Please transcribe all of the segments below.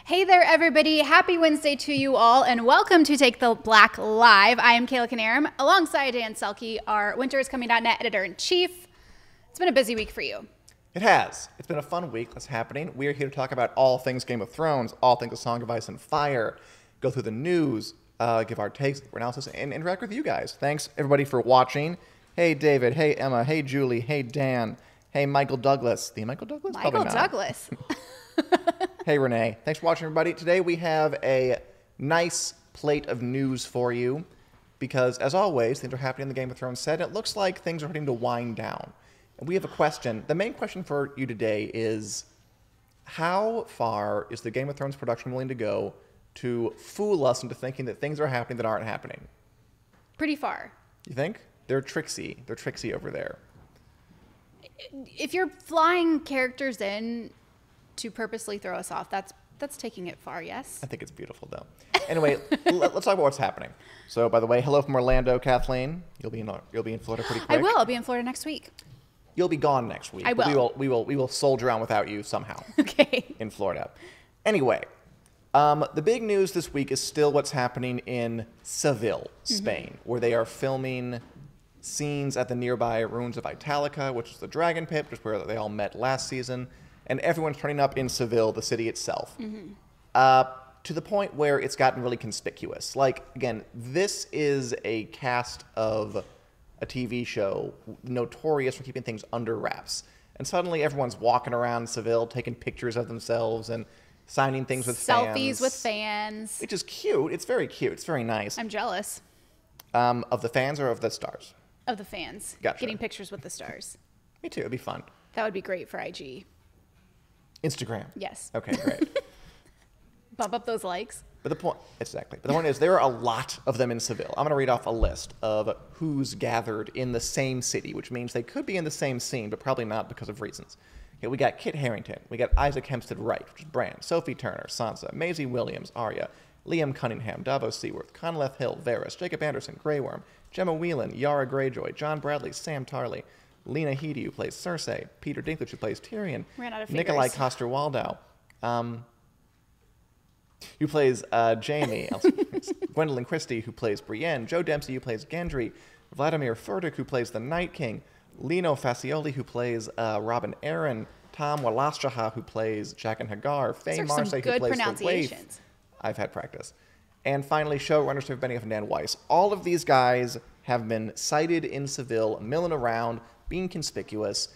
Hey there, everybody. Happy Wednesday to you all, and welcome to Take the Black Live. I am Kayla Canarum, alongside Dan Selcke, our winteriscoming.net editor-in-chief. It's been a busy week for you. It has. It's been a fun week. That's happening. We are here to talk about all things Game of Thrones, all things A Song of Ice and Fire, go through the news, give our takes, analysis, and interact with you guys. Thanks, everybody, for watching. Hey, David. Hey, Emma. Hey, Julie. Hey, Dan. Hey, Michael Douglas. The Michael Douglas? Michael Douglas. Hey, Renee. Thanks for watching, everybody. Today we have a nice plate of news for you because, as always, things are happening in the Game of Thrones set, and it looks like things are starting to wind down. And we have a question. The main question for you today is, how far is the Game of Thrones production willing to go to fool us into thinking that things are happening that aren't happening? Pretty far. You think? They're tricksy. They're tricksy over there. If you're flying characters in to purposely throw us off, that's taking it far, yes? I think it's beautiful, though. Anyway, let's talk about what's happening. So, by the way, hello from Orlando, Kathleen. You'll be in Florida pretty quick. I will. I'll be in Florida next week. You'll be gone next week. I will. But we will soldier on without you somehow. Okay. In Florida. Anyway, the big news this week is still what's happening in Seville, Spain, where they are filming scenes at the nearby ruins of Italica, which is the dragon pit, which is where they all met last season. And everyone's turning up in Seville, the city itself, to the point where it's gotten really conspicuous. Like, again, this is a cast of a TV show notorious for keeping things under wraps. And suddenly everyone's walking around Seville, taking pictures of themselves and signing things with fans. Selfies with fans. Which is cute. It's very cute. It's very nice. I'm jealous. Of the fans or of the stars? Of the fans. Gotcha. Getting pictures with the stars. Me too. It'd be fun. That would be great for IG. Instagram. Yes. Okay, great. Bump up those likes. But the point is there are a lot of them in Seville. I'm going to read off a list of who's gathered in the same city, which means they could be in the same scene, but probably not because of reasons. Okay, we got Kit Harington. We got Isaac Hempstead Wright, which is Bran. Sophie Turner, Sansa. Maisie Williams, Arya. Liam Cunningham, Davos Seaworth. Conleth Hill, Varys. Jacob Anderson, Grey Worm. Gemma Whelan, Yara Greyjoy. John Bradley, Sam Tarley. Lena Headey, who plays Cersei. Peter Dinklage, who plays Tyrion. Ran out of fingers. Nikolai Coster-Waldau, who plays Jaime. Gwendolyn Christie, who plays Brienne. Joe Dempsey, who plays Gendry. Vladimir Furtick, who plays the Night King. Lino Facioli, who plays Robin Arryn. Tom Walaschaha, who plays Jaqen Hagar. Faye Marsay, who plays the Waif. I've had practice. And finally, showrunners Steve Benioff and Dan Weiss. All of these guys have been sighted in Seville, milling around, being conspicuous.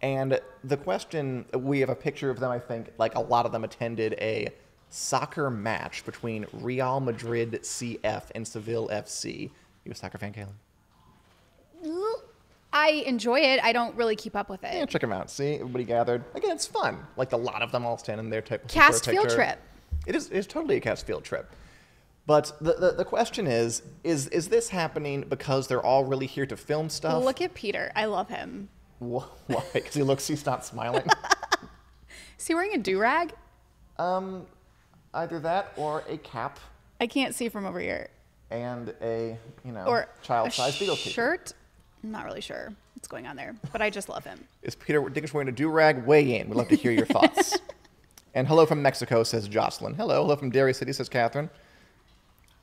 And the question, we have a picture of them, I think, like a lot of them attended a soccer match between Real Madrid CF and Seville FC. You a soccer fan, Kaylin? I enjoy it. I don't really keep up with it. Yeah, check them out. See, everybody gathered. Again, it's fun. Like a lot of them all standing there. Cast field trip. It's totally a cast field trip. But the question is this happening because they're all really here to film stuff? Look at Peter. I love him. Why? Because he's not smiling? Is he wearing a do-rag? Either that or a cap. I can't see from over here. And a, or child-sized Beatles t-shirt. Shirt? I'm not really sure what's going on there, but I just love him. Is Peter Dinklage wearing a do-rag? Weigh in. We'd love to hear your thoughts. And hello from Mexico, says Jocelyn. Hello from Dairy City, says Catherine.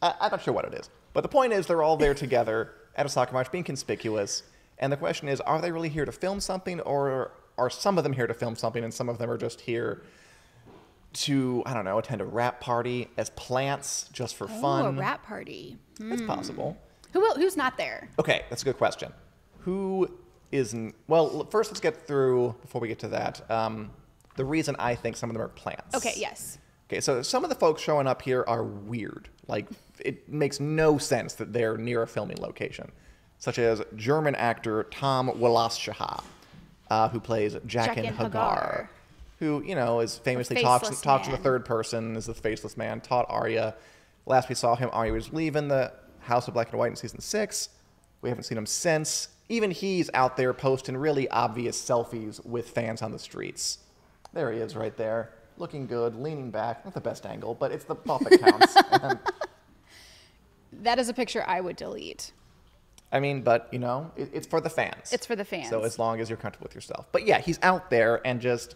I'm not sure what it is. But the point is they're all there together at a soccer match being conspicuous. And the question is, are they really here to film something, or are some of them here to film something and some of them are just here to, I don't know, attend a rap party as plants just for fun? Oh, a rap party. That's possible. Who's not there? Okay, that's a good question. Who isn't? Well, first let's get through, before we get to that, the reason I think some of them are plants. Okay, yes. Okay, so some of the folks showing up here are weird. Like, it makes no sense that they're near a filming location, such as German actor Tom Walaschaha, who plays Jaqen Hagar, who, is famously talks in the third person, is the faceless man, taught Arya. Last we saw him, Arya was leaving the House of Black and White in season 6. We haven't seen him since. Even he's out there posting really obvious selfies with fans on the streets. There he is right there, looking good, leaning back. Not the best angle, but it's the thought that counts. That is a picture I would delete. I mean, but, it's for the fans. It's for the fans. So as long as you're comfortable with yourself. But yeah, he's out there and just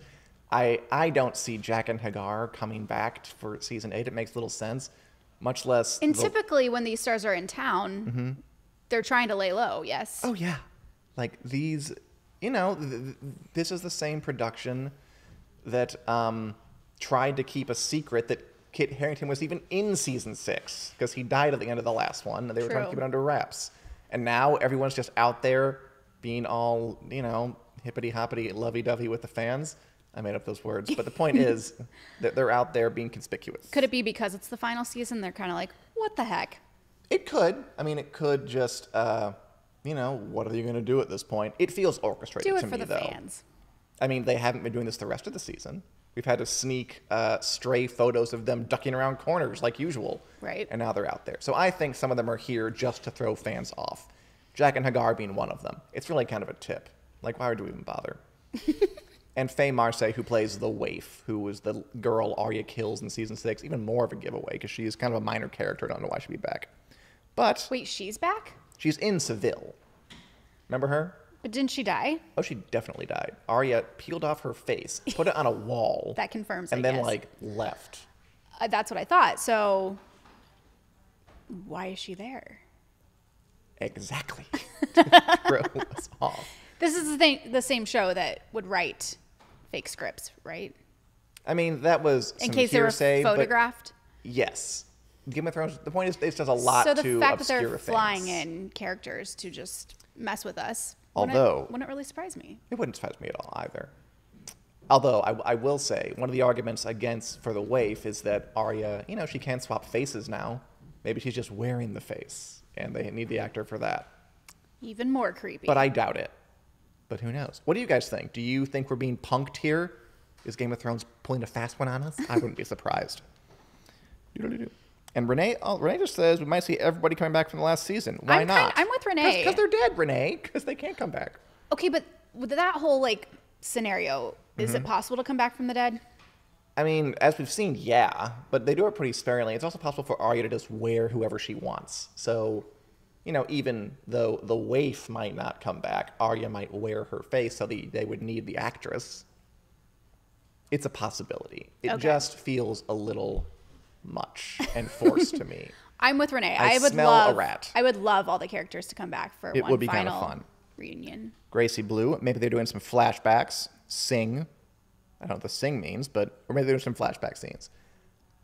I don't see Jack and Hagar coming back for season 8. It makes little sense, much less. And typically when these stars are in town, they're trying to lay low, yes? Oh, yeah. Like these, this is the same production that tried to keep a secret that Kit Harington was even in season 6 because he died at the end of the last one. And they were trying to keep it under wraps. And now everyone's just out there being all, hippity-hoppity, lovey-dovey with the fans. I made up those words. But the point is that they're out there being conspicuous. Could it be because it's the final season? They're kind of like, what the heck? It could. I mean, it could just, what are you going to do at this point? It feels orchestrated to me, though. Do it for the fans. I mean, they haven't been doing this the rest of the season. We've had to sneak stray photos of them ducking around corners like usual. Right. And now they're out there. So I think some of them are here just to throw fans off. Jack and Hagar being one of them. It's really kind of a tip. Like, why would we even bother? And Faye Marseille, who plays the waif, who was the girl Arya kills in season 6, even more of a giveaway because she is kind of a minor character. I don't know why she'd be back. But wait, she's back? She's in Seville. Remember her? But didn't she die? Oh, she definitely died. Arya peeled off her face, put it on a wall. That confirms, and then, left. That's what I thought. So why is she there? Exactly. To throw us off. This is the same show that would write fake scripts, right? I mean, that was some in case hearsay, they were photographed. Yes. Game of Thrones, the point is it does a lot to obscure So the fact that they're things. flying in characters to just mess with us wouldn't really surprise me. It wouldn't surprise me at all either. Although I will say one of the arguments against for the waif is that Arya, she can swap faces now. Maybe she's just wearing the face and they need the actor for that. Even more creepy. But I doubt it. But who knows? What do you guys think? Do you think we're being punked here? Is Game of Thrones pulling a fast one on us? I wouldn't be surprised. And Renee just says we might see everybody coming back from the last season. Why not? I'm with Renee. Because they're dead, Renee. Because they can't come back. Okay, but with that whole scenario, is it possible to come back from the dead? I mean, as we've seen, yeah, but they do it pretty sparingly. It's also possible for Arya to just wear whoever she wants. So, even though the waif might not come back, Arya might wear her face, so they would need the actress. It's a possibility. It just feels a little much and forced to me. I'm with Renee. I would smell a rat. I would love all the characters to come back for one would be final kind of fun. Reunion. Gracie Blue, maybe they're doing some flashbacks. Sing. I don't know what the sing means, or maybe they're doing some flashback scenes.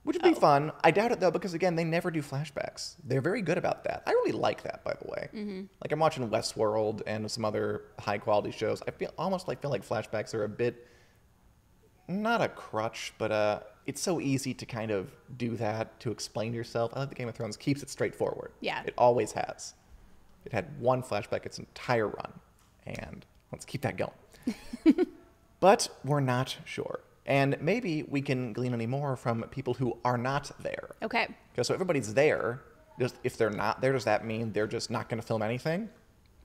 Which would be fun. I doubt it, though, because, again, they never do flashbacks. They're very good about that. I really like that, by the way. Like, I'm watching Westworld and some other high-quality shows. I feel like flashbacks are a bit, not a crutch, but it's so easy to kind of do that, to explain yourself. I like that Game of Thrones keeps it straightforward. Yeah. It always has. It had one flashback its entire run, and let's keep that going. But we're not sure. And maybe we can glean any more from people who are not there. Okay. Because so everybody's there. If they're not there, does that mean they're just not going to film anything?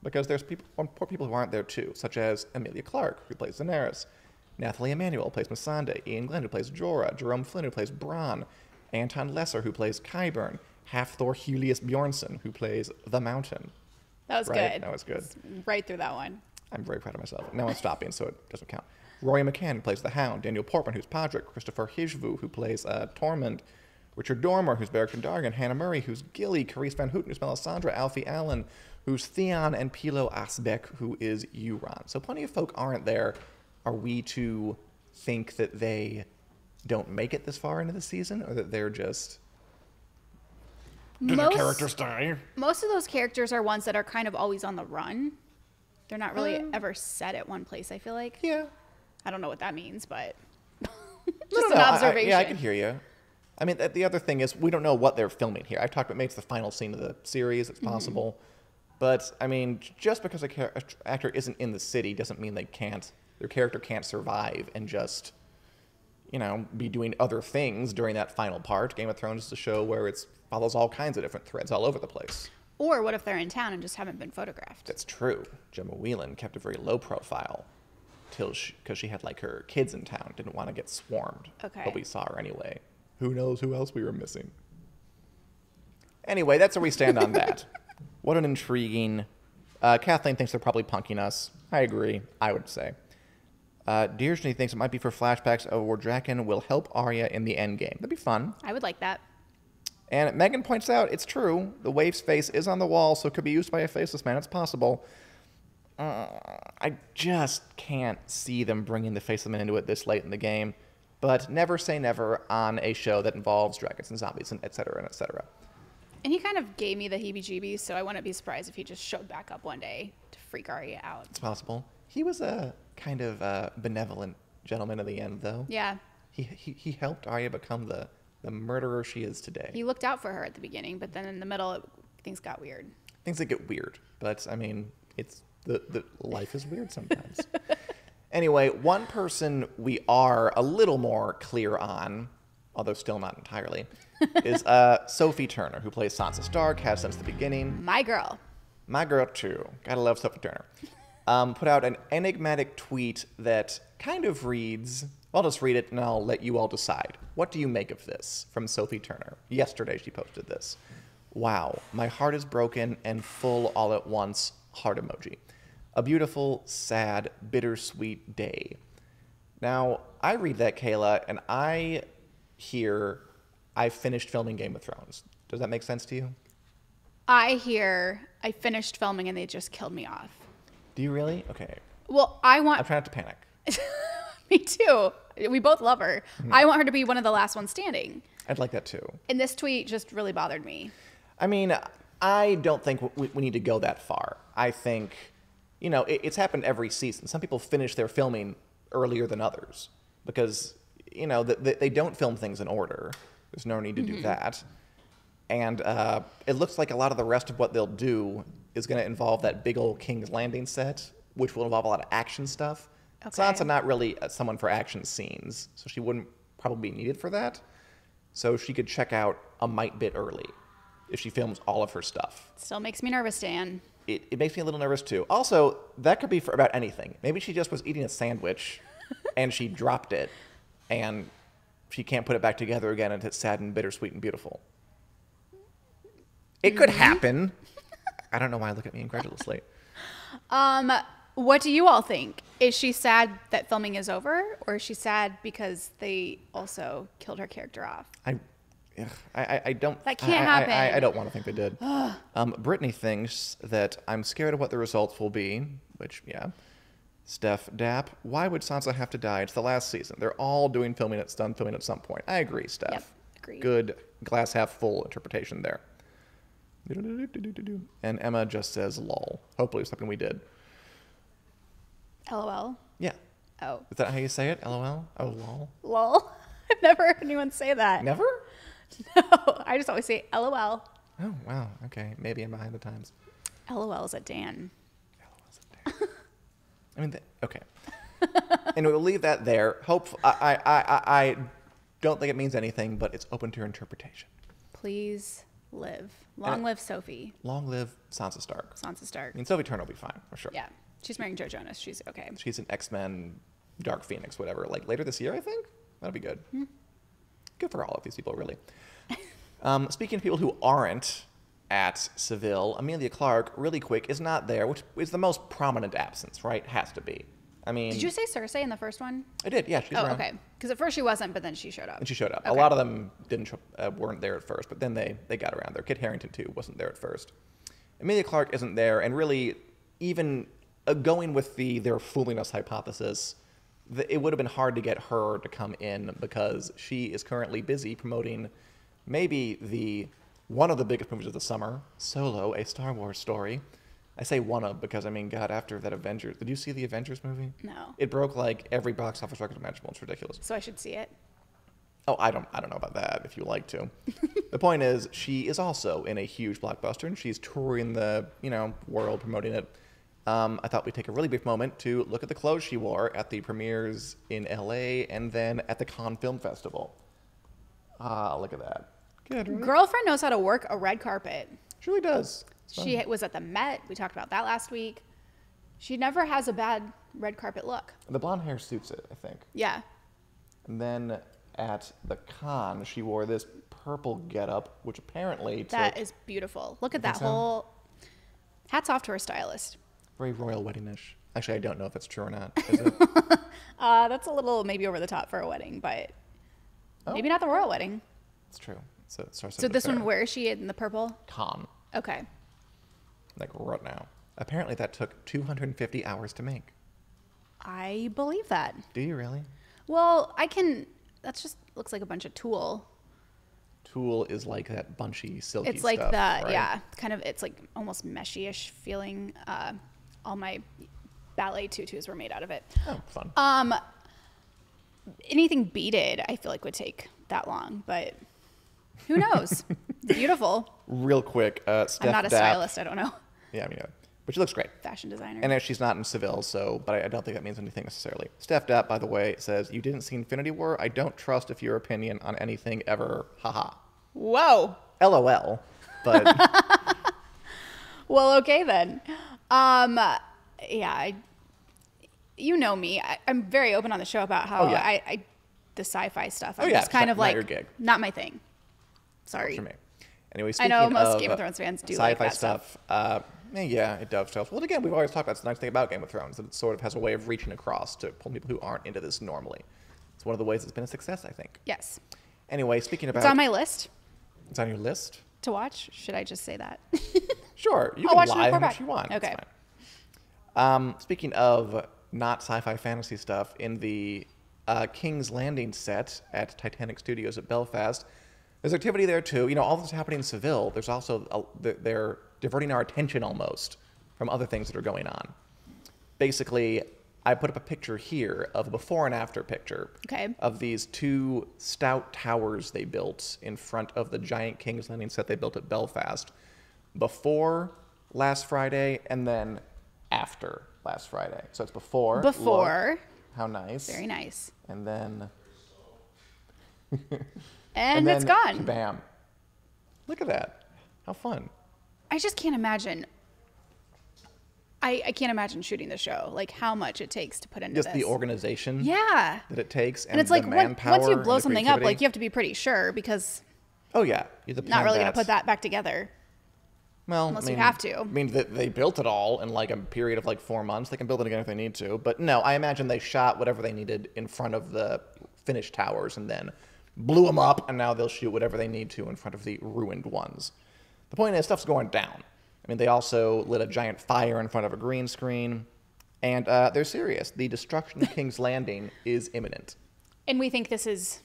Because there's poor people who aren't there too, such as Emilia Clarke, who plays Daenerys, Nathalie Emmanuel, who plays Missandei, Ian Glenn, who plays Jorah, Jerome Flynn, who plays Bronn, Anton Lesser, who plays Qyburn, Half-Thor Julius Bjornsson, who plays The Mountain. That was good. That was good. Right through that one. I'm very proud of myself. Now I'm stopping, so it doesn't count. Rory McCann, who plays the Hound, Daniel Portman, who's Podrick, Christopher Hivju, who plays Tormund, Richard Dormer, who's Beric Dondarrion, Hannah Murray, who's Gilly, Carice Van Houten, who's Melisandre, Alfie Allen, who's Theon, and Pilo Asbeck, who is Euron. So plenty of folk aren't there. Are we to think that they don't make it this far into the season, or that they're just... Did the characters die? Most of those characters are ones that are kind of always on the run. They're not really ever set at one place, I feel like. Yeah. I don't know what that means, but just an observation. I can hear you. I mean, the other thing is we don't know what they're filming here. I've talked about maybe it's the final scene of the series. It's possible. But, I mean, just because an actor isn't in the city doesn't mean their character can't survive and just, be doing other things during that final part. Game of Thrones is a show where it follows all kinds of different threads all over the place. Or what if they're in town and just haven't been photographed? That's true. Gemma Whelan kept a very low profile because she had her kids in town, didn't want to get swarmed. Okay. But we saw her anyway. Who knows who else we were missing? Anyway, that's where we stand on that. What an intriguing... Kathleen thinks they're probably punking us. I agree, I would say. Deirdre thinks it might be for flashbacks of where Draken will help Arya in the endgame. That'd be fun. I would like that. And Megan points out it's true. The waif's face is on the wall, so it could be used by a faceless man. It's possible. I just can't see them bringing the faceless man into it this late in the game. But never say never on a show that involves dragons and zombies and et cetera and et cetera. And he kind of gave me the heebie-jeebies, so I wouldn't be surprised if he just showed back up one day to freak Arya out. It's possible. He was a kind of benevolent gentleman in the end, though. Yeah. He helped Arya become the murderer she is today. He looked out for her at the beginning, but then in the middle, things got weird. Things that get weird. But, I mean, it's the life is weird sometimes. Anyway, one person we are a little more clear on, although still not entirely, is Sophie Turner, who plays Sansa Stark, has since the beginning. My girl. My girl, too. Gotta love Sophie Turner. Put out an enigmatic tweet that kind of reads... I'll just read it and I'll let you all decide. What do you make of this? From Sophie Turner. Yesterday she posted this. Wow, my heart is broken and full all at once. Heart emoji. A beautiful, sad, bittersweet day. Now, I read that, Kayla, and I hear I finished filming Game of Thrones. Does that make sense to you? I hear I finished filming and they just killed me off. Do you really? Okay. Well, I want... I'm trying not to panic. Me too. We both love her. I want her to be one of the last ones standing. I'd like that too. And this tweet just really bothered me. I mean, I don't think we need to go that far. I think, you know, it's happened every season. Some people finish their filming earlier than others because, you know, they don't film things in order. There's no need to do that. And it looks like a lot of the rest of what they'll do is going to involve that big old King's Landing set, which will involve a lot of action stuff. Okay. Sansa not really someone for action scenes, so she wouldn't probably be needed for that. So she could check out a mite bit early if she films all of her stuff. Still makes me nervous, Dan. It makes me a little nervous too. Also, that could be for about anything. Maybe she just was eating a sandwich and she dropped it and she can't put it back together again and it's sad and bittersweet and beautiful. It could happen. I don't know why I look at me incredulously. What do you all think? Is she sad that filming is over, or is she sad because they also killed her character off? I don't. That can't happen. I don't want to think they did. Brittany thinks that I'm scared of what the results will be, which, yeah. Steph Dapp, why would Sansa have to die? It's the last season. They're all doing filming at some point. I agree, Steph. Yep, agreed. Good glass half full interpretation there. And Emma just says lol. Hopefully it's something we did. LOL? Yeah. Oh. Is that how you say it? LOL? Oh, lol? Lol? I've never heard anyone say that. Never? No. I just always say LOL. Oh, wow. Okay. Maybe I'm behind the times. LOL is at Dan. LOL's at Dan. I mean, okay. And we'll leave that there. I don't think it means anything, but it's open to your interpretation. Please live. Long live Sophie. Long live Sansa Stark. Sansa Stark. I mean, Sophie Turner will be fine, for sure. Yeah. She's marrying Joe Jonas. She's okay. She's an X-Men, Dark Phoenix, whatever. Like later this year, I think. That'll be good. Good for all of these people, really. Speaking of people who aren't at Seville, Emilia Clarke, really quick, is not there, which is the most prominent absence, right? Has to be. I mean... Did you say Cersei in the first one? I did, yeah. She's around. Okay. Because at first she wasn't, but then she showed up. And she showed up. Okay. A lot of them weren't there at first, but then they got around there. Kit Harington, too, wasn't there at first. Emilia Clarke isn't there, and really, even... going with their fooling us hypothesis, it would have been hard to get her to come in because she is currently busy promoting maybe one of the biggest movies of the summer, Solo, a Star Wars story. I say one of because, I mean, God, after that Avengers... Did you see the Avengers movie? No. It broke, like, every box office record imaginable. It's ridiculous. So I should see it? Oh, I don't know about that, if you like to. The point is, she is also in a huge blockbuster, and she's touring the, world promoting it. I thought we'd take a really brief moment to look at the clothes she wore at the premieres in LA and then at the Cannes Film Festival. Ah, look at that. Good, right? Girlfriend knows how to work a red carpet. She really does. She was at the Met. We talked about that last week. She never has a bad red carpet look. The blonde hair suits it, I think. Yeah. And then at the con, she wore this purple getup, which apparently That is beautiful. Look at that whole... Hats off to her stylist. Very royal wedding-ish. Actually, I don't know if it's true or not. Is it? That's a little maybe over the top for a wedding, but maybe not the royal wedding. It's true. So this one, where is she in the purple? Con. Okay. Like right now. Apparently that took 250 hours to make. I believe that. Do you really? Well, that's just looks like a bunch of tulle. Tulle is like that bunchy, silky It's like stuff, that, right? yeah. Kind of, it's like almost meshy-ish feeling. All my ballet tutus were made out of it. Oh, fun. Anything beaded, I feel like would take that long, but who knows? Beautiful. Real quick, Steph I'm not a Dapp, stylist. I don't know. Yeah, I mean, but she looks great. Fashion designer. And she's not in Seville, but I don't think that means anything necessarily. Steph Dapp, by the way, says, "You didn't see Infinity War? I don't trust if your opinion on anything ever. Haha." Whoa. LOL. But Well, okay then. Yeah, you know me. I'm very open on the show about how the sci-fi stuff. I'm just kind of not like your gig. Not my thing. Sorry. For me. Anyway, I speaking know most of Game of Thrones fans do sci-fi like that stuff. Yeah, it dovetails. Well, again, we've always talked about it's the nice thing about Game of Thrones that it sort of has a way of reaching across to pull people who aren't into this normally. It's one of the ways it's been a success, I think. Yes. Anyway, speaking about... It's on my list. It's on your list? To watch? Should I just say that? Sure. You I'll can watch lie it how much you want. Okay. It's fine. Speaking of not sci-fi fantasy stuff, in the King's Landing set at Titanic Studios at Belfast, there's activity there too. You know, all this happening in Seville, there's also, they're diverting our attention almost from other things that are going on. Basically, I put up a picture here of a before and after picture of these two stout towers they built in front of the giant King's Landing set they built at Belfast before last Friday and then after last Friday. So it's before. Before. Look, how nice. Very nice. And then... and it's gone. Bam. Look at that. How fun. I just can't imagine. I can't imagine shooting the show. Like how much it takes to put into just this. the organization. Yeah. That it takes. And it's like once you blow something up, like you have to be pretty sure because. Oh yeah. You have to not really going to put that back together. Well, unless you have to. I mean, they built it all in like a period of like 4 months. They can build it again if they need to. But no, I imagine they shot whatever they needed in front of the finished towers and then blew them up, and now they'll shoot whatever they need to in front of the ruined ones. The point is, stuff's going down. I mean, they also lit a giant fire in front of a green screen, and they're serious. The destruction of King's Landing is imminent. And we think this is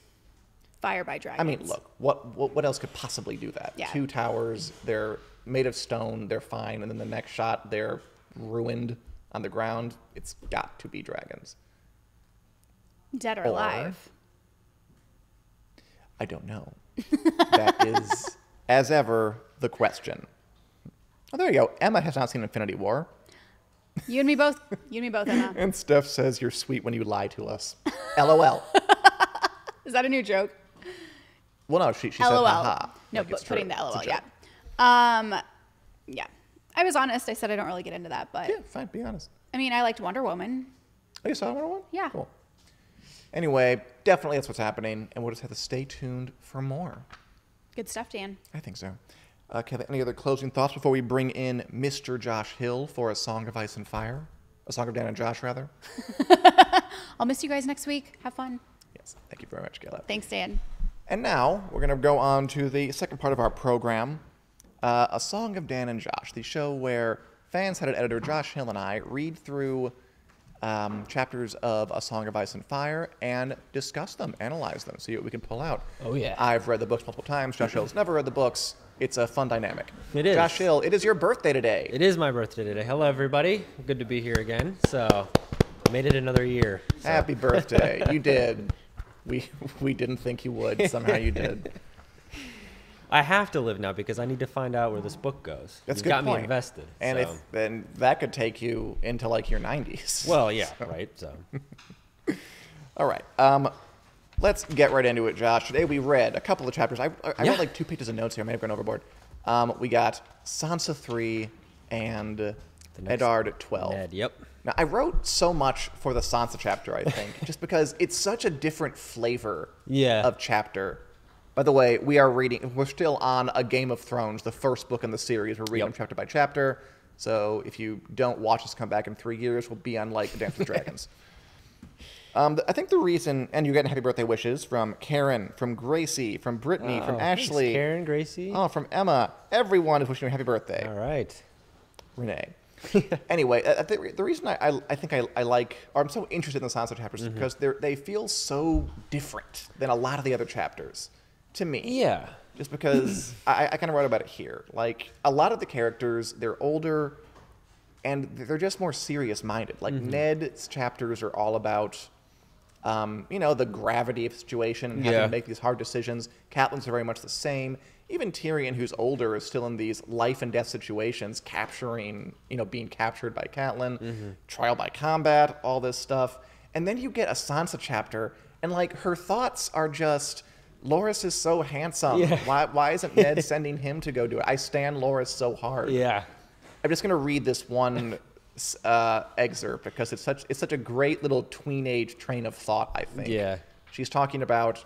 fire by dragons. I mean, look, what else could possibly do that? Yeah. 2 towers, they're made of stone, they're fine, and then the next shot, they're ruined on the ground. It's got to be dragons. Dead or alive? I don't know. That is, as ever, the question. Oh, there you go. Emma has not seen Infinity War. You and me both. You and me both, Emma. And Steph says you're sweet when you lie to us. LOL. Is that a new joke? Well, no, she said LOL. haha. No, like but putting the LOL, yeah. Yeah. I was honest. I said I don't really get into that, but... Yeah, fine. Be honest. I mean, I liked Wonder Woman. Oh, you saw Wonder Woman? Yeah. Cool. Anyway, definitely that's what's happening, and we'll just have to stay tuned for more. Good stuff, Dan. I think so. Okay, any other closing thoughts before we bring in Mr. Josh Hill for A Song of Ice and Fire? A Song of Dan and Josh, rather. I'll miss you guys next week. Have fun. Yes, thank you very much, Kayla. Thanks, Dan. And now, we're going to go on to the second part of our program, A Song of Dan and Josh, the show where fans-headed editor Josh Hill and I read through chapters of A Song of Ice and Fire and discuss them, analyze them, see what we can pull out. Oh, yeah. I've read the books multiple times. Josh Hill's never read the books. It's a fun dynamic. It is. Josh Hill, it is your birthday today. It is my birthday today. Hello, everybody. Good to be here again. So, made it another year. So. Happy birthday. You did. We didn't think you would. Somehow you did. I have to live now because I need to find out where this book goes. That's You've a good got point. me invested. And so. then that could take you into like your 90s. Well, yeah, right. So. All right. Let's get right into it, Josh. Today we read a couple of chapters. I wrote like 2 pages of notes here. I may have gone overboard. We got Sansa 3 and Eddard 12. Ned, yep. Now, I wrote so much for the Sansa chapter, I think, just because it's such a different flavor of chapter. By the way, we're still on A Game of Thrones, the first book in the series. We're reading them chapter by chapter. So if you don't watch us come back in 3 years, we'll be on like Dance with Dragons. I think the reason, and you're getting happy birthday wishes from Karen, from Gracie, from Brittany, from Ashley. Thanks, Karen, Gracie. Oh, from Emma. Everyone is wishing you a happy birthday. All right. Renee. Anyway, the reason I think I like, or I'm so interested in the Sansa chapters is because they feel so different than a lot of the other chapters to me. Yeah. Just because I kind of wrote about it here. Like, a lot of the characters, they're older and they're just more serious-minded. Like, Ned's chapters are all about, the gravity of the situation and having to make these hard decisions. Catelyn's are very much the same. Even Tyrion, who's older, is still in these life and death situations, being captured by Catelyn, trial by combat, all this stuff. And then you get a Sansa chapter, and like her thoughts are just, Loras is so handsome. Yeah. Why isn't Ned sending him to go do it? I stan Loras so hard. Yeah. I'm just gonna read this one excerpt because it's such a great little tween-age train of thought. I think. Yeah. She's talking about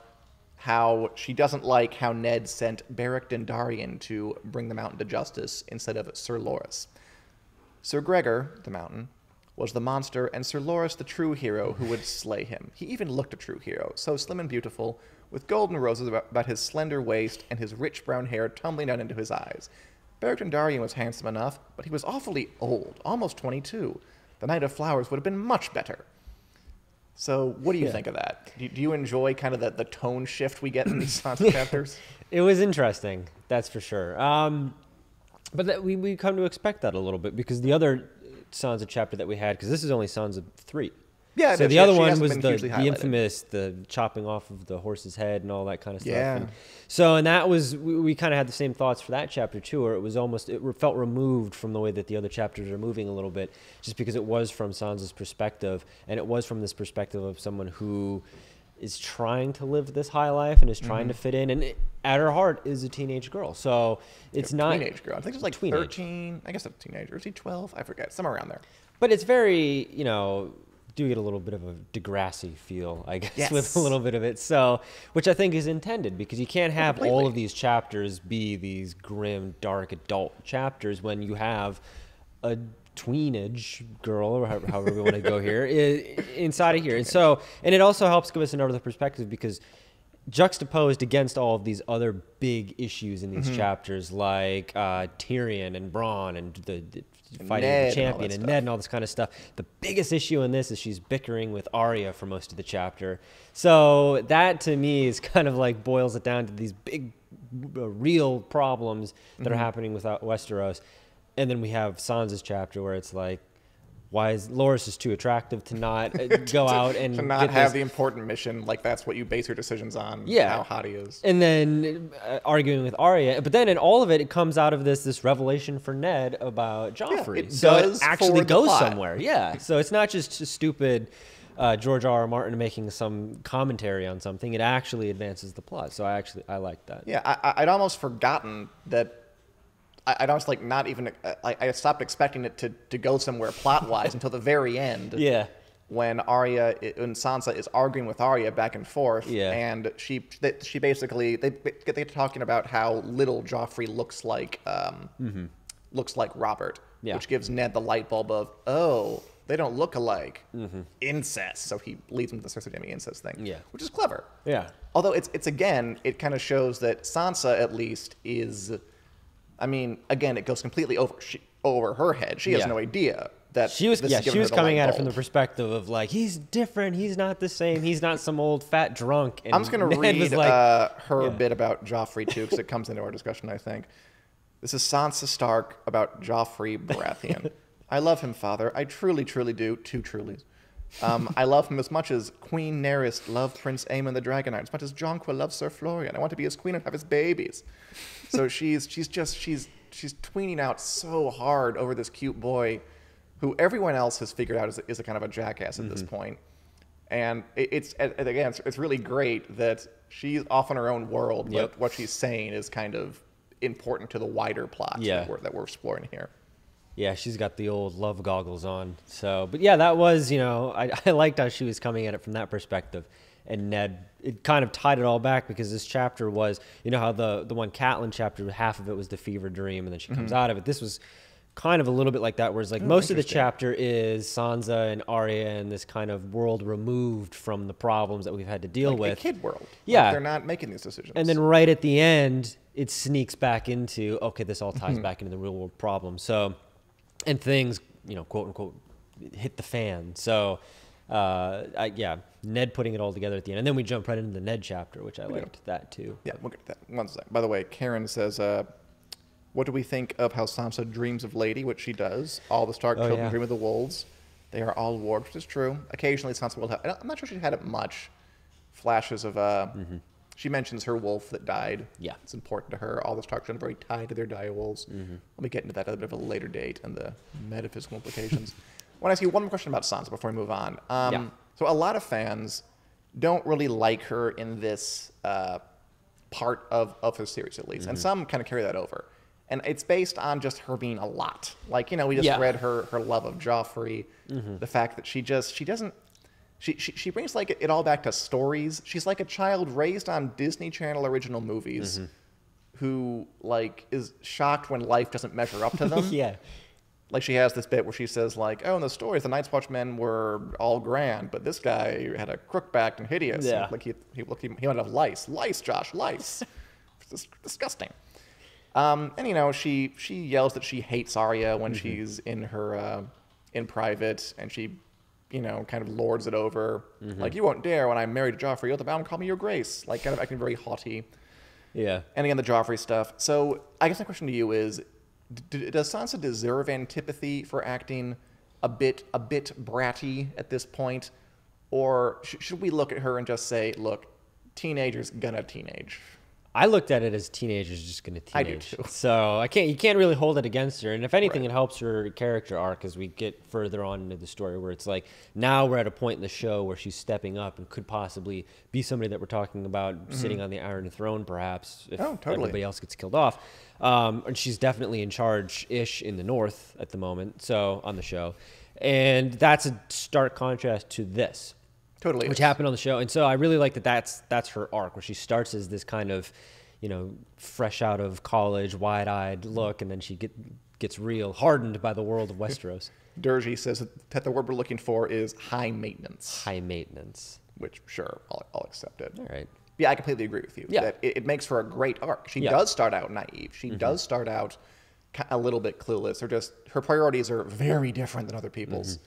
how she doesn't like how Ned sent Beric Dondarrion to bring the Mountain to justice instead of Sir Loras. Sir Gregor, the Mountain, was the monster, and Sir Loras the true hero who would slay him. He even looked a true hero, so slim and beautiful, with golden roses about his slender waist and his rich brown hair tumbling down into his eyes. Beric Dondarrion was handsome enough, but he was awfully old, almost 22. The Knight of Flowers would have been much better. So what do you think of that? Do you enjoy kind of the tone shift we get in these Sansa chapters? It was interesting, that's for sure. But we come to expect that a little bit because the other Sansa chapter that we had, because this is only Sansa 3. Yeah, so the other one hasn't was been the hugely highlighted. infamous, the chopping off of the horse's head and all that kind of stuff. Yeah. And that was, we kind of had the same thoughts for that chapter too, where it felt removed from the way that the other chapters are moving a little bit, just because it was from Sansa's perspective, and it was from this perspective of someone who is trying to live this high life and is trying to fit in, and at her heart is a teenage girl. So it's not teenage girl. I think it's like 13. I guess a teenager. Is he 12? I forget. Somewhere around there. But it's very, do get a little bit of a Degrassi feel, I guess, with a little bit of it. So, which I think is intended, because you can't have all of these chapters be these grim, dark adult chapters when you have a tweenage girl, or however we want to go here, inside of here. And it also helps give us another perspective, because juxtaposed against all of these other big issues in these chapters, like Tyrion and Bronn and the fighting Ned the champion and and Ned and all this kind of stuff. The biggest issue in this is she's bickering with Arya for most of the chapter. So that to me is kind of like boils it down to these big, real problems that are happening with Westeros. And then we have Sansa's chapter where it's like, why is Loras is too attractive to not go out and to not have the important mission, like that's what you base your decisions on. Yeah, how hot he is. And then arguing with Arya, but then in all of it, it comes out of this revelation for Ned about Joffrey. Yeah, it actually goes somewhere. Yeah, so it's not just stupid George R.R. Martin making some commentary on something. It actually advances the plot. So I like that. Yeah, I'd almost forgotten that. I'd almost like not even I stopped expecting it to go somewhere plot wise until the very end. Yeah. When Sansa is arguing with Arya back and forth, and she basically they're talking about how little Joffrey looks like Robert, which gives Ned the light bulb of they don't look alike. Incest. So he leads him to the Cersei Jaime incest thing. Yeah. Which is clever. Yeah. Although it's again, it kind of shows that Sansa at least is. I mean, again, it goes completely over her head. She has no idea that she was coming at it from the bulb. perspective of like, he's different, he's not the same, he's not some old fat drunk. And I'm just going to read like, her bit about Joffrey too, because it comes into our discussion, I think. This is Sansa Stark about Joffrey Baratheon. I love him, father. I truly, truly do. Two trulies. I love him as much as Queen Nerys loved Prince Aemon the Dragonite, as much as Jonqua loves Sir Florian. I want to be his queen and have his babies. So she's tweening out so hard over this cute boy, who everyone else has figured out is a kind of a jackass at this point. And it's really great that she's off in her own world, but what she's saying is kind of important to the wider plot that we're exploring here. Yeah, she's got the old love goggles on. So, but yeah, that was, I liked how she was coming at it from that perspective. And Ned, it kind of tied it all back, because this chapter was, how the one Catelyn chapter, half of it was the fever dream, and then she comes out of it. This was kind of a little bit like that, whereas like most of the chapter is Sansa and Arya in this kind of world removed from the problems that we've had to deal with. A kid world. Yeah. Like they're not making these decisions. And then right at the end, it sneaks back into, okay, this all ties back into the real world problem. So, and things, quote unquote, hit the fan. So, Ned putting it all together at the end. And then we jump right into the Ned chapter, which I liked that too. Yeah, we'll get to that. One second. By the way, Karen says, what do we think of how Sansa dreams of Lady, which she does? All the Stark children dream of the wolves. They are all warped, which is true. Occasionally, Sansa will have... I'm not sure she had it much. Flashes of... She mentions her wolf that died. Yeah. It's important to her. All the Stark children are very tied to their dire wolves. Let me get into that at a bit of a later date and the metaphysical implications. I want to ask you one more question about Sansa before we move on. So a lot of fans don't really like her in this part of her series, at least. And some kind of carry that over. And it's based on just her being a lot. Like, we just read her love of Joffrey, the fact that she doesn't, she brings like it all back to stories. She's like a child raised on Disney Channel original movies who like is shocked when life doesn't measure up to them. Yeah. Like she has this bit where she says like, oh, in the stories, the Night's Watchmen were all grand, but this guy had a crook back and hideous. Yeah. And, like he might have lice. Lice, Josh, lice. It's disgusting. And she yells that she hates Arya when she's in her in private, and she kind of lords it over. Like, you won't dare when I'm married to Joffrey, you'll have to bow and call me your grace. Like, kind of acting very haughty. Yeah. And again, the Joffrey stuff. So I guess my question to you is, does Sansa deserve antipathy for acting a bit bratty at this point, or should we look at her and just say, look, teenager's gonna teenage? I looked at it as teenagers just going to teenage. I do too. So you can't really hold it against her. And if anything, it helps her character arc as we get further on into the story, where it's like now we're at a point in the show where she's stepping up and could possibly be somebody that we're talking about sitting on the Iron Throne, perhaps, if everybody else gets killed off. And she's definitely in charge-ish in the North at the moment, so on the show. And that's a stark contrast to this. Totally. Which happened on the show. And so I really like that that's her arc, where she starts as this kind of, fresh out of college, wide-eyed look, and then she gets real hardened by the world of Westeros. Durgy says that the word we're looking for is high maintenance. High maintenance. Which, sure, I'll accept it. All right. Yeah, I completely agree with you. Yeah. That it makes for a great arc. She does start out naive. She does start out a little bit clueless. Her priorities are very different than other people's.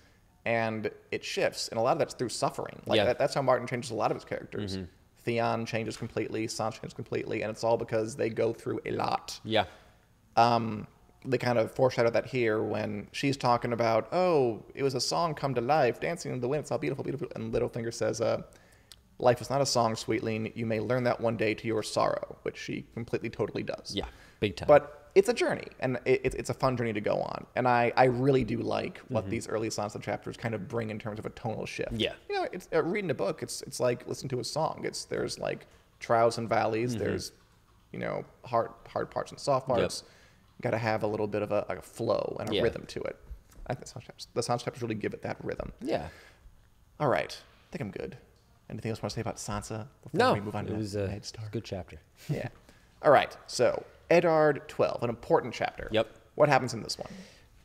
And it shifts, and a lot of that's through suffering. Like that's how Martin changes a lot of his characters. Theon changes completely, Sansa changes completely, and it's all because they go through a lot. Yeah. They kind of foreshadow that here when she's talking about, oh, it was a song come to life, dancing in the wind, it's all beautiful, beautiful. And Littlefinger says, life is not a song, sweetling. You may learn that one day to your sorrow, which she completely, totally does. Yeah, big time. But it's a journey, and it's a fun journey to go on. And I really do like what these early Sansa chapters kind of bring in terms of a tonal shift. Yeah. It's reading a book. It's like listening to a song. There's like trials and valleys. There's, hard parts and soft parts. Got to have a little bit of a flow and a rhythm to it. I think the Sansa chapters really give it that rhythm. Yeah. All right. I think I'm good. Anything else you want to say about Sansa before we move on to Ned Stark? Good chapter. Yeah. All right. So Eddard 12, an important chapter. Yep. What happens in this one?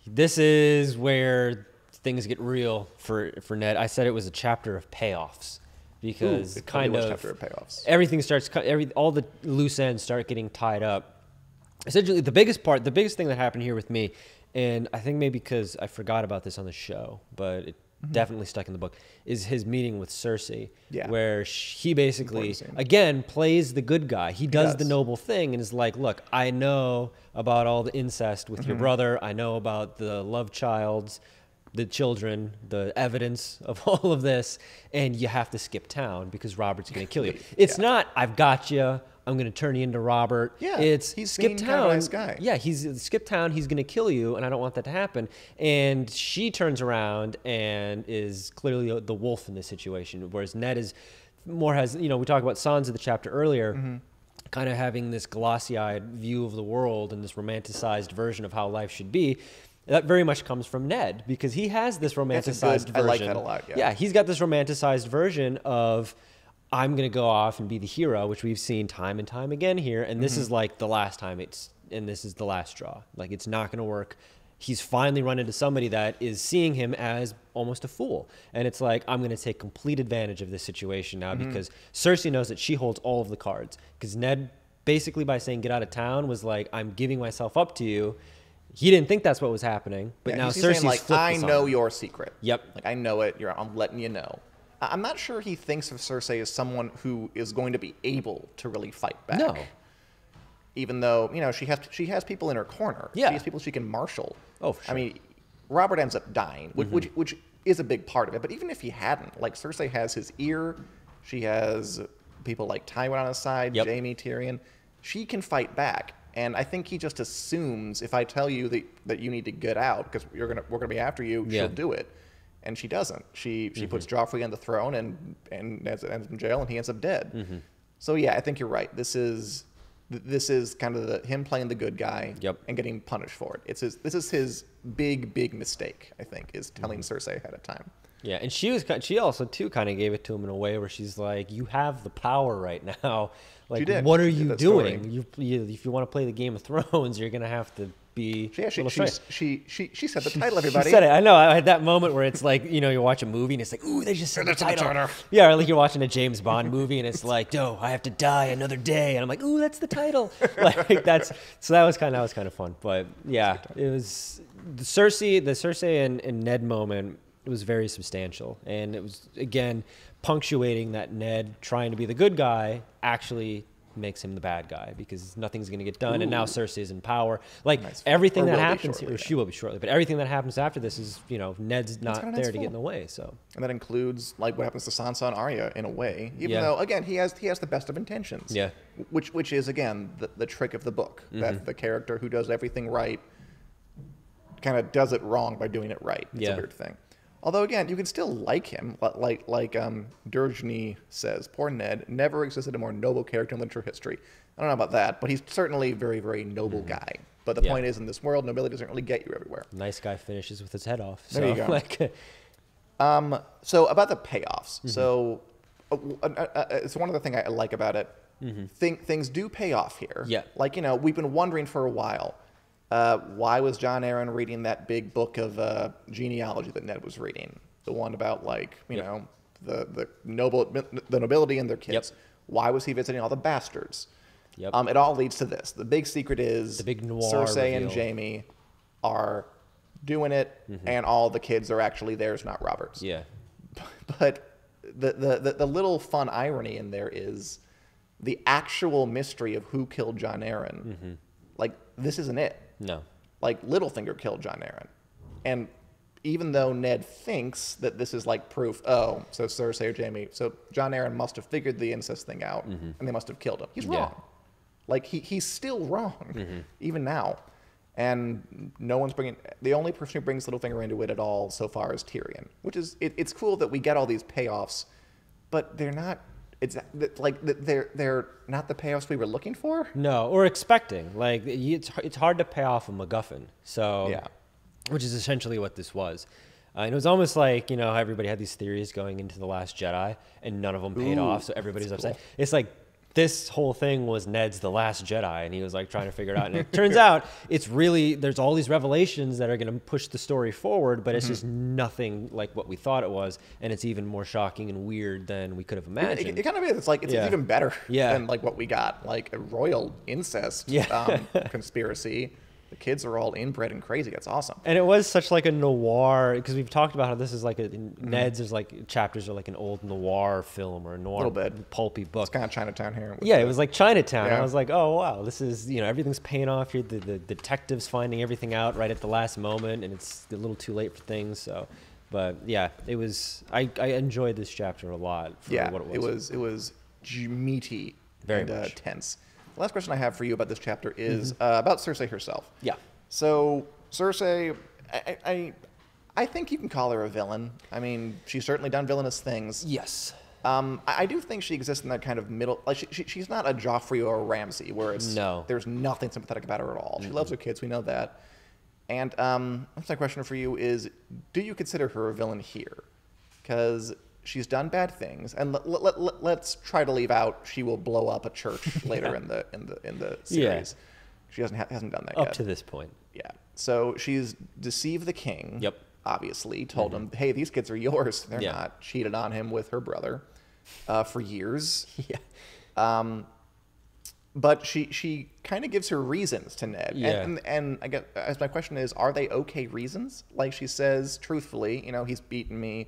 This is where things get real for Ned. I said it was a chapter of payoffs because chapter of payoffs. Everything starts, all the loose ends start getting tied up. Essentially, the biggest thing that happened here with me, and I think maybe because I forgot about this on the show, but it definitely stuck in the book, is his meeting with Cersei, where he basically, again, plays the good guy. He does the noble thing and is like, look, I know about all the incest with your brother. I know about the love childs, the children, the evidence of all of this, and you have to skip town because Robert's going to kill you. It's not, I've got you, I'm going to turn you into Robert. Yeah, he's skip town. Kind of nice guy. Yeah, he's skip town. He's going to kill you, and I don't want that to happen. And she turns around and is clearly the wolf in this situation, whereas Ned is more we talked about Sansa the chapter earlier, kind of having this glossy-eyed view of the world and this romanticized version of how life should be. That very much comes from Ned because he has this romanticized version. I like that a lot. Yeah, he's got this romanticized version of, I'm going to go off and be the hero, which we've seen time and time again here. And this is like the last time and this is the last straw. Like, it's not going to work. he's finally run into somebody that is seeing him as almost a fool. And it's like, I'm going to take complete advantage of this situation now because Cersei knows that she holds all of the cards. Because Ned, basically by saying get out of town, was like, I'm giving myself up to you. He didn't think that's what was happening, but now he's Cersei's saying, like, flipped I this know on him. your secret. Yep. Like, I know it. I'm letting you know. I'm not sure he thinks of Cersei as someone who is going to be able to really fight back. No. Even though, you know, she has people in her corner. Yeah. She has people she can marshal. Oh, for sure. I mean, Robert ends up dying, which is a big part of it. But even if he hadn't, like, Cersei has his ear. She has people like Tywin on his side, Jaime, Tyrion. She can fight back. And I think he just assumes if I tell you that you need to get out because we're gonna be after you, she'll do it. And she doesn't. She puts Joffrey on the throne and ends up in jail, and he ends up dead. So yeah, I think you're right. This is kind of him playing the good guy and getting punished for it. This is his big mistake, I think, is telling Cersei ahead of time. Yeah, and she also too kind of gave it to him in a way where she's like, "You have the power right now. Like, what are you doing? If you want to play the Game of Thrones, you're gonna have to be." Yeah, she said the title. Everybody, she said it. I know. I had that moment where it's like, you know, you watch a movie and it's like, "Ooh, they just said the title." Yeah, or like you're watching a James Bond movie and it's like, "No, I have to die another day," and I'm like, "Ooh, that's the title." Like that was kind of fun. But yeah, it was the Cersei and Ned moment. It was very substantial, and it was again punctuating that Ned trying to be the good guy actually makes him the bad guy because nothing's going to get done. And now Cersei is in power. Like everything that happens here, she will be shortly, but everything that happens after this is, you know, Ned's not there to get in the way. So, and that includes like what happens to Sansa and Arya in a way, even though again he has the best of intentions. Yeah, which is again the trick of the book, that the character who does everything right kind of does it wrong by doing it right. It's a weird thing. Although, again, you can still like him. Like Durgeny says, poor Ned never existed a more noble character in literature history. I don't know about that, but he's certainly a very, very noble guy. But the point is, in this world, nobility doesn't really get you everywhere. Nice guy finishes with his head off. So, there you go. Like, so about the payoffs. So it's one of the things I like about it. Things do pay off here. Yeah. Like, you know, we've been wondering for a while, why was John Aaron reading that big book of genealogy that Ned was reading? The one about, like, you know, the nobility and their kids. Why was he visiting all the bastards? It all leads to this. The big secret is the big noir Cersei reveal. and Jaime are doing it, and all the kids are actually theirs, not Robert's. Yeah. But the little fun irony in there is the actual mystery of who killed John Aaron. Like, this isn't it. No. Like, Littlefinger killed John Aaron. And even though Ned thinks that this is like proof, so Cersei or Jaime, so John Aaron must have figured the incest thing out, and they must have killed him. He's wrong. Like, he's still wrong, even now. And no one's the only person who brings Littlefinger into it at all so far is Tyrion, which is, it's cool that we get all these payoffs, but they're not, they're not the payoffs we were looking for. No, or expecting. Like, it's hard to pay off a MacGuffin. So, which is essentially what this was. And it was almost like, you know, how everybody had these theories going into The Last Jedi, and none of them paid off, so everybody's upset. Cool. It's like, this whole thing was Ned's The Last Jedi, and he was like trying to figure it out. And it turns out it's really, there's all these revelations that are going to push the story forward, but it's just nothing like what we thought it was. And it's even more shocking and weird than we could have imagined. It kind of is. It's like, it's even better than like what we got, like a royal incest conspiracy. The kids are all inbred and crazy. That's awesome. And it was such like a noir, because we've talked about how this is like Ned's is like chapters are like an old noir film or a noir little bit pulpy book. It's kind of Chinatown here. Yeah, it was like Chinatown. I was like, oh wow, this is, you know, everything's paying off here. The detective's finding everything out right at the last moment, and it's a little too late for things. So, but yeah, it was. I enjoyed this chapter a lot for what it was. It was meaty and tense. The last question I have for you about this chapter is about Cersei herself. Yeah. So Cersei, I think you can call her a villain. I mean, she's certainly done villainous things. Yes. I do think she exists in that kind of middle. Like she's not a Joffrey or a Ramsay, where it's there's nothing sympathetic about her at all. She loves her kids. We know that. And that's my question for you is: do you consider her a villain here? Because she's done bad things, and let's try to leave out she will blow up a church later in the series. She hasn't done that yet. Up to this point. Yeah, So she's deceived the king. Yep. Obviously, told him, hey, these kids are yours. They're Yeah. not. Cheated on him with her brother for years. Yeah. But she kind of gives her reasons to Ned. Yeah. And I guess as my question is, are they okay reasons? Like she says, truthfully, he's beaten me.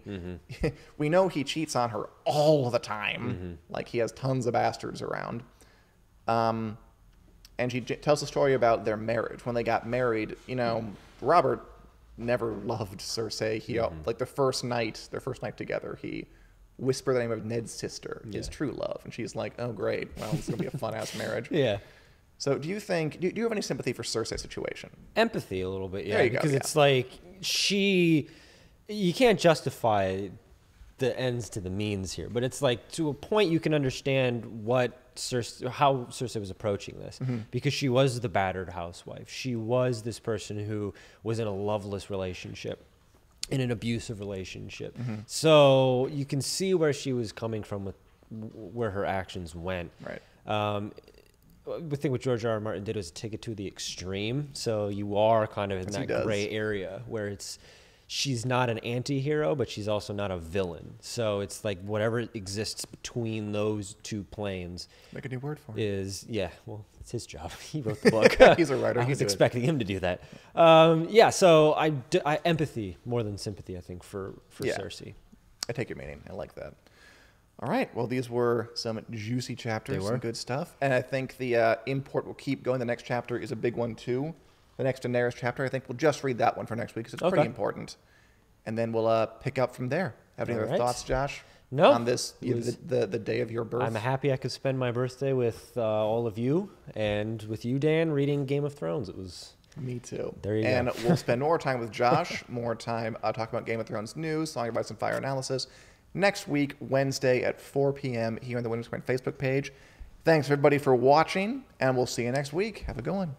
We know he cheats on her all the time. Like he has tons of bastards around. And she tells the story about their marriage. When they got married, Robert never loved Cersei. He like their first night together, he whispered the name of Ned's sister, his true love, and she's like, "Oh, great! Well, this is gonna be a fun ass marriage." Yeah. So, do you think? Do you have any sympathy for Cersei's situation? Empathy a little bit, yeah. There you go, because yeah. it's like you can't justify the ends to the means here, but it's like to a point you can understand how Cersei was approaching this, because she was the battered housewife. She was this person who was in a loveless relationship, in an abusive relationship. So you can see where she was coming from with where her actions went. Right. The thing what George R.R. Martin did was take it to the extreme. So you are kind of in that gray area where she's not an anti-hero, but she's also not a villain. So it's like whatever exists between those two planes. Make a new word for it. It's his job. He wrote the book. He's a writer. I was expecting him to do that. So I empathy more than sympathy, I think, for Cersei. I take your meaning. I like that. All right. Well, these were some juicy chapters, some good stuff. And I think the import will keep going. The next chapter is a big one, too. The next Daenerys chapter, I think we'll just read that one for next week because it's pretty important. And then we'll pick up from there. Have any other thoughts, Josh? No. On this, the day of your birth? I'm happy I could spend my birthday with all of you and with you, Dan, reading Game of Thrones. It was... Me too. There you go. And we'll spend more time with Josh, more time talking about Game of Thrones news, Song of Ice and Fire analysis. Next week, Wednesday at 4 p.m. here on the Winter's Point Facebook page. Thanks, everybody, for watching, and we'll see you next week. Have a good one.